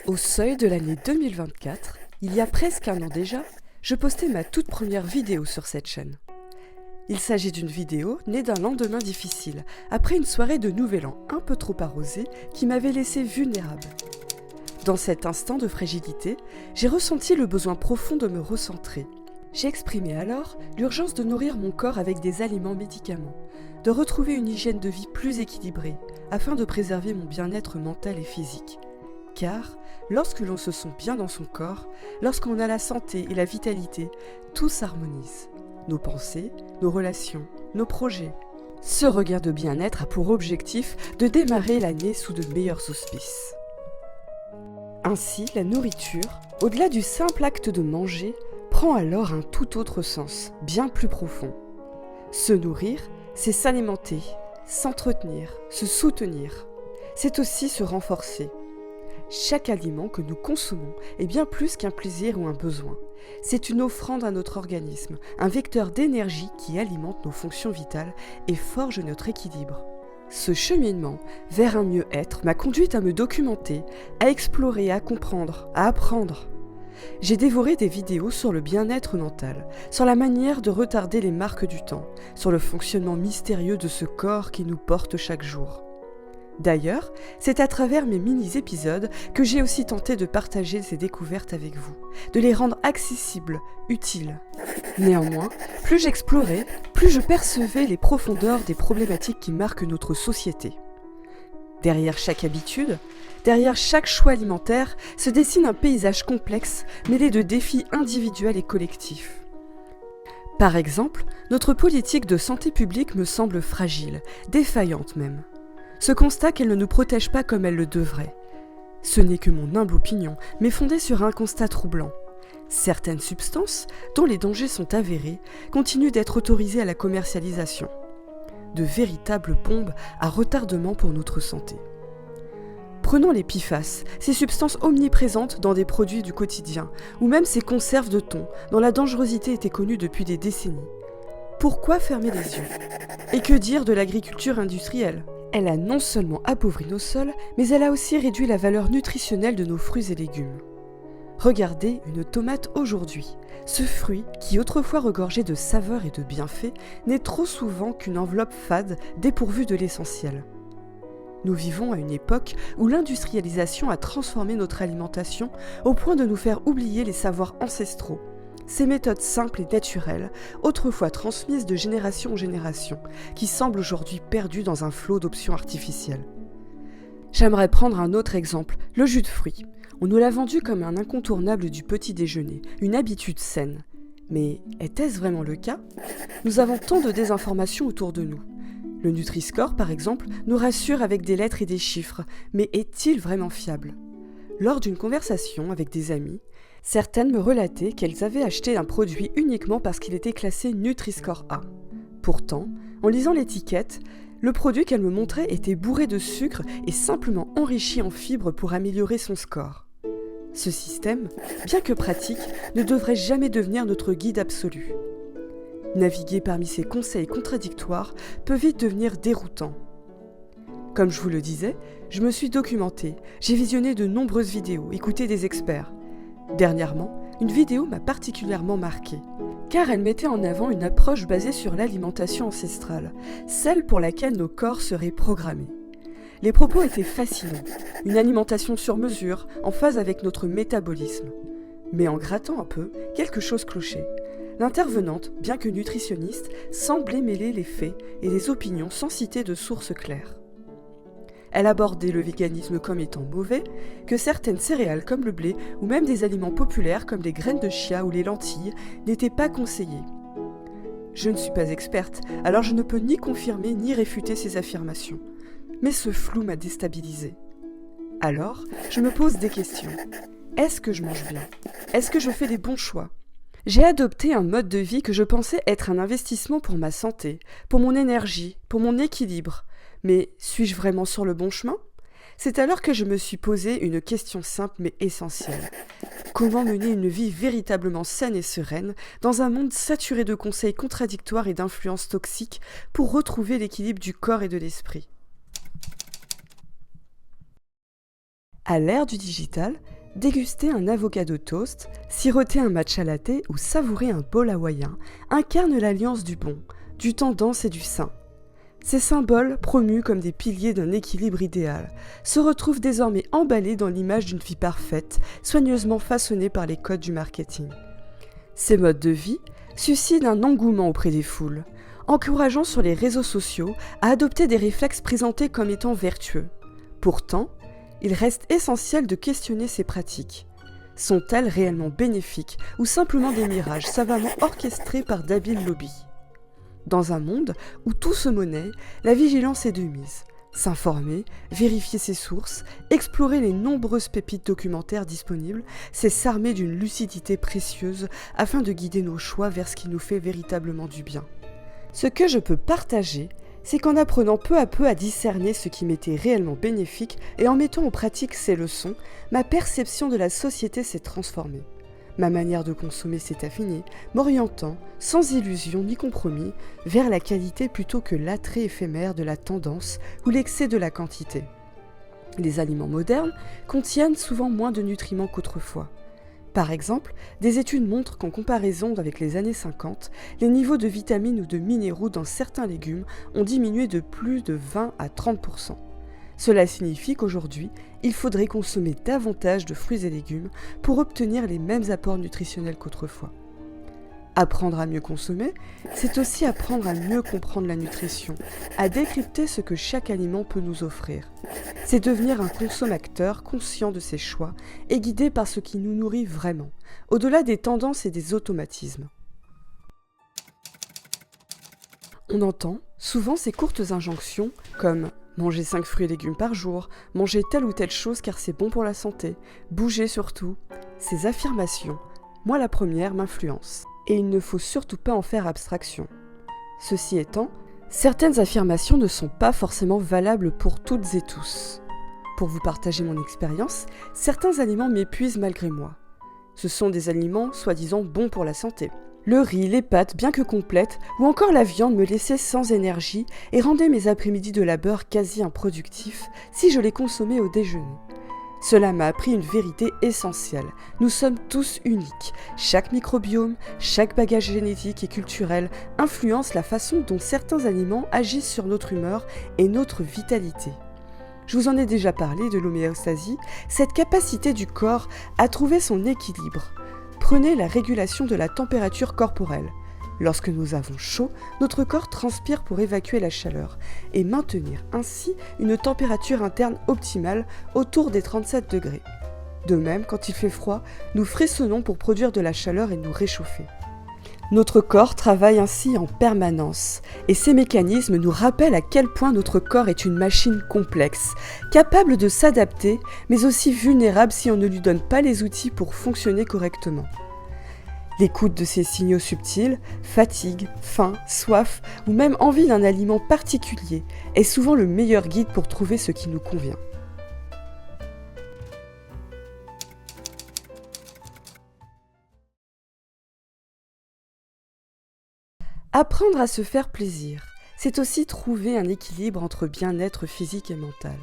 Au seuil de l'année 2024, il y a presque un an déjà, je postais ma toute première vidéo sur cette chaîne. Il s'agit d'une vidéo née d'un lendemain difficile, après une soirée de Nouvel An un peu trop arrosée qui m'avait laissé vulnérable. Dans cet instant de fragilité, j'ai ressenti le besoin profond de me recentrer. J'ai exprimé alors l'urgence de nourrir mon corps avec des aliments médicaments, de retrouver une hygiène de vie plus équilibrée, afin de préserver mon bien-être mental et physique. Car, lorsque l'on se sent bien dans son corps, lorsqu'on a la santé et la vitalité, tout s'harmonise. Nos pensées, nos relations, nos projets. Ce regain de bien-être a pour objectif de démarrer l'année sous de meilleurs auspices. Ainsi, la nourriture, au-delà du simple acte de manger, prend alors un tout autre sens, bien plus profond. Se nourrir, c'est s'alimenter, s'entretenir, se soutenir. C'est aussi se renforcer. Chaque aliment que nous consommons est bien plus qu'un plaisir ou un besoin. C'est une offrande à notre organisme, un vecteur d'énergie qui alimente nos fonctions vitales et forge notre équilibre. Ce cheminement vers un mieux-être m'a conduite à me documenter, à explorer, à comprendre, à apprendre. J'ai dévoré des vidéos sur le bien-être mental, sur la manière de retarder les marques du temps, sur le fonctionnement mystérieux de ce corps qui nous porte chaque jour. D'ailleurs, c'est à travers mes mini-épisodes que j'ai aussi tenté de partager ces découvertes avec vous, de les rendre accessibles, utiles. Néanmoins, plus j'explorais, plus je percevais les profondeurs des problématiques qui marquent notre société. Derrière chaque habitude, derrière chaque choix alimentaire, se dessine un paysage complexe mêlé de défis individuels et collectifs. Par exemple, notre politique de santé publique me semble fragile, défaillante même. Ce constat qu'elle ne nous protège pas comme elle le devrait. Ce n'est que mon humble opinion, mais fondée sur un constat troublant. Certaines substances, dont les dangers sont avérés, continuent d'être autorisées à la commercialisation. De véritables bombes à retardement pour notre santé. Prenons les PFAS, ces substances omniprésentes dans des produits du quotidien, ou même ces conserves de thon, dont la dangerosité était connue depuis des décennies. Pourquoi fermer les yeux? Et que dire de l'agriculture industrielle? Elle a non seulement appauvri nos sols, mais elle a aussi réduit la valeur nutritionnelle de nos fruits et légumes. Regardez une tomate aujourd'hui. Ce fruit, qui autrefois regorgeait de saveurs et de bienfaits, n'est trop souvent qu'une enveloppe fade dépourvue de l'essentiel. Nous vivons à une époque où l'industrialisation a transformé notre alimentation au point de nous faire oublier les savoirs ancestraux. Ces méthodes simples et naturelles, autrefois transmises de génération en génération, qui semblent aujourd'hui perdues dans un flot d'options artificielles. J'aimerais prendre un autre exemple, le jus de fruits. On nous l'a vendu comme un incontournable du petit déjeuner, une habitude saine. Mais était-ce vraiment le cas? Nous avons tant de désinformation autour de nous. Le Nutri-Score, par exemple, nous rassure avec des lettres et des chiffres, mais est-il vraiment fiable? Lors d'une conversation avec des amis, certaines me relataient qu'elles avaient acheté un produit uniquement parce qu'il était classé Nutri-Score A. Pourtant, en lisant l'étiquette, le produit qu'elles me montraient était bourré de sucre et simplement enrichi en fibres pour améliorer son score. Ce système, bien que pratique, ne devrait jamais devenir notre guide absolu. Naviguer parmi ces conseils contradictoires peut vite devenir déroutant. Comme je vous le disais, je me suis documentée, j'ai visionné de nombreuses vidéos, écouté des experts. Dernièrement, une vidéo m'a particulièrement marquée, car elle mettait en avant une approche basée sur l'alimentation ancestrale, celle pour laquelle nos corps seraient programmés. Les propos étaient fascinants, une alimentation sur mesure, en phase avec notre métabolisme. Mais en grattant un peu, quelque chose clochait. L'intervenante, bien que nutritionniste, semblait mêler les faits et les opinions sans citer de sources claires. Elle abordait le véganisme comme étant mauvais, que certaines céréales comme le blé ou même des aliments populaires comme les graines de chia ou les lentilles n'étaient pas conseillés. Je ne suis pas experte, alors je ne peux ni confirmer ni réfuter ces affirmations. Mais ce flou m'a déstabilisée. Alors, je me pose des questions. Est-ce que je mange bien? Est-ce que je fais les bons choix? J'ai adopté un mode de vie que je pensais être un investissement pour ma santé, pour mon énergie, pour mon équilibre. Mais suis-je vraiment sur le bon chemin? C'est alors que je me suis posé une question simple mais essentielle. Comment mener une vie véritablement saine et sereine dans un monde saturé de conseils contradictoires et d'influences toxiques pour retrouver l'équilibre du corps et de l'esprit? À l'ère du digital, Déguster un avocado toast, siroter un matcha latte ou savourer un bol hawaïen incarnent l'alliance du bon, du tendance et du sain. Ces symboles, promus comme des piliers d'un équilibre idéal, se retrouvent désormais emballés dans l'image d'une vie parfaite, soigneusement façonnée par les codes du marketing. Ces modes de vie suscitent un engouement auprès des foules, encourageant sur les réseaux sociaux à adopter des réflexes présentés comme étant vertueux. Pourtant, il reste essentiel de questionner ces pratiques. Sont-elles réellement bénéfiques ou simplement des mirages savamment orchestrés par d'habiles lobbies ? Dans un monde où tout se monnaie, la vigilance est de mise. S'informer, vérifier ses sources, explorer les nombreuses pépites documentaires disponibles, c'est s'armer d'une lucidité précieuse afin de guider nos choix vers ce qui nous fait véritablement du bien. Ce que je peux partager, c'est qu'en apprenant peu à peu à discerner ce qui m'était réellement bénéfique et en mettant en pratique ces leçons, ma perception de la société s'est transformée. Ma manière de consommer s'est affinée, m'orientant, sans illusion ni compromis, vers la qualité plutôt que l'attrait éphémère de la tendance ou l'excès de la quantité. Les aliments modernes contiennent souvent moins de nutriments qu'autrefois. Par exemple, des études montrent qu'en comparaison avec les années 50, les niveaux de vitamines ou de minéraux dans certains légumes ont diminué de plus de 20 à 30%. Cela signifie qu'aujourd'hui, il faudrait consommer davantage de fruits et légumes pour obtenir les mêmes apports nutritionnels qu'autrefois. Apprendre à mieux consommer, c'est aussi apprendre à mieux comprendre la nutrition, à décrypter ce que chaque aliment peut nous offrir. C'est devenir un consommateur conscient de ses choix et guidé par ce qui nous nourrit vraiment, au-delà des tendances et des automatismes. On entend souvent ces courtes injonctions comme « manger 5 fruits et légumes par jour »,« manger telle ou telle chose car c'est bon pour la santé »,« bouger surtout ». Ces affirmations, moi la première, m'influencent. Et il ne faut surtout pas en faire abstraction. Ceci étant, certaines affirmations ne sont pas forcément valables pour toutes et tous. Pour vous partager mon expérience, certains aliments m'épuisent malgré moi. Ce sont des aliments soi-disant bons pour la santé. Le riz, les pâtes, bien que complètes, ou encore la viande me laissaient sans énergie et rendaient mes après-midi de labeur quasi improductifs si je les consommais au déjeuner. Cela m'a appris une vérité essentielle. Nous sommes tous uniques. Chaque microbiome, chaque bagage génétique et culturel influence la façon dont certains aliments agissent sur notre humeur et notre vitalité. Je vous en ai déjà parlé de l'homéostasie, cette capacité du corps à trouver son équilibre. Prenez la régulation de la température corporelle. Lorsque nous avons chaud, notre corps transpire pour évacuer la chaleur et maintenir ainsi une température interne optimale autour des 37 degrés. De même, quand il fait froid, nous frissonnons pour produire de la chaleur et nous réchauffer. Notre corps travaille ainsi en permanence et ces mécanismes nous rappellent à quel point notre corps est une machine complexe, capable de s'adapter, mais aussi vulnérable si on ne lui donne pas les outils pour fonctionner correctement. L'écoute de ces signaux subtils, fatigue, faim, soif ou même envie d'un aliment particulier est souvent le meilleur guide pour trouver ce qui nous convient. Apprendre à se faire plaisir, c'est aussi trouver un équilibre entre bien-être physique et mental.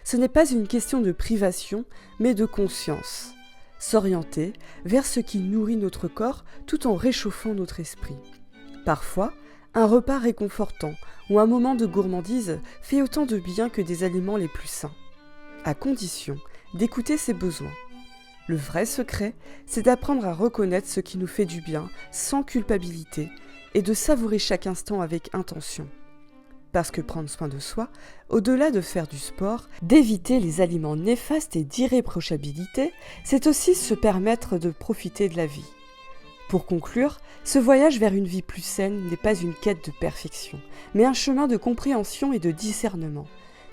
Ce n'est pas une question de privation, mais de conscience. S'orienter vers ce qui nourrit notre corps tout en réchauffant notre esprit. Parfois, un repas réconfortant ou un moment de gourmandise fait autant de bien que des aliments les plus sains, à condition d'écouter ses besoins. Le vrai secret, c'est d'apprendre à reconnaître ce qui nous fait du bien sans culpabilité et de savourer chaque instant avec intention. Parce que prendre soin de soi, au-delà de faire du sport, d'éviter les aliments néfastes et d'irréprochabilité, c'est aussi se permettre de profiter de la vie. Pour conclure, ce voyage vers une vie plus saine n'est pas une quête de perfection, mais un chemin de compréhension et de discernement.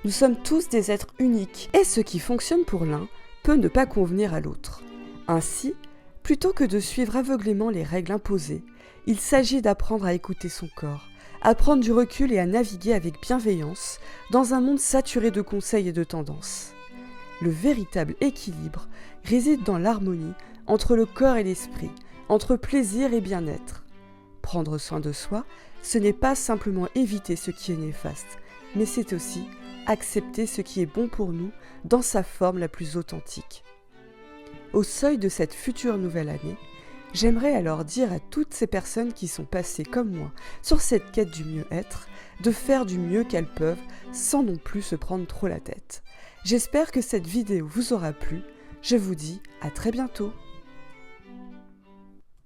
Nous sommes tous des êtres uniques, et ce qui fonctionne pour l'un peut ne pas convenir à l'autre. Ainsi, plutôt que de suivre aveuglément les règles imposées, il s'agit d'apprendre à écouter son corps, à prendre du recul et à naviguer avec bienveillance dans un monde saturé de conseils et de tendances. Le véritable équilibre réside dans l'harmonie entre le corps et l'esprit, entre plaisir et bien-être. Prendre soin de soi, ce n'est pas simplement éviter ce qui est néfaste, mais c'est aussi accepter ce qui est bon pour nous dans sa forme la plus authentique. Au seuil de cette future nouvelle année, j'aimerais alors dire à toutes ces personnes qui sont passées comme moi sur cette quête du mieux-être, de faire du mieux qu'elles peuvent sans non plus se prendre trop la tête. J'espère que cette vidéo vous aura plu. Je vous dis à très bientôt.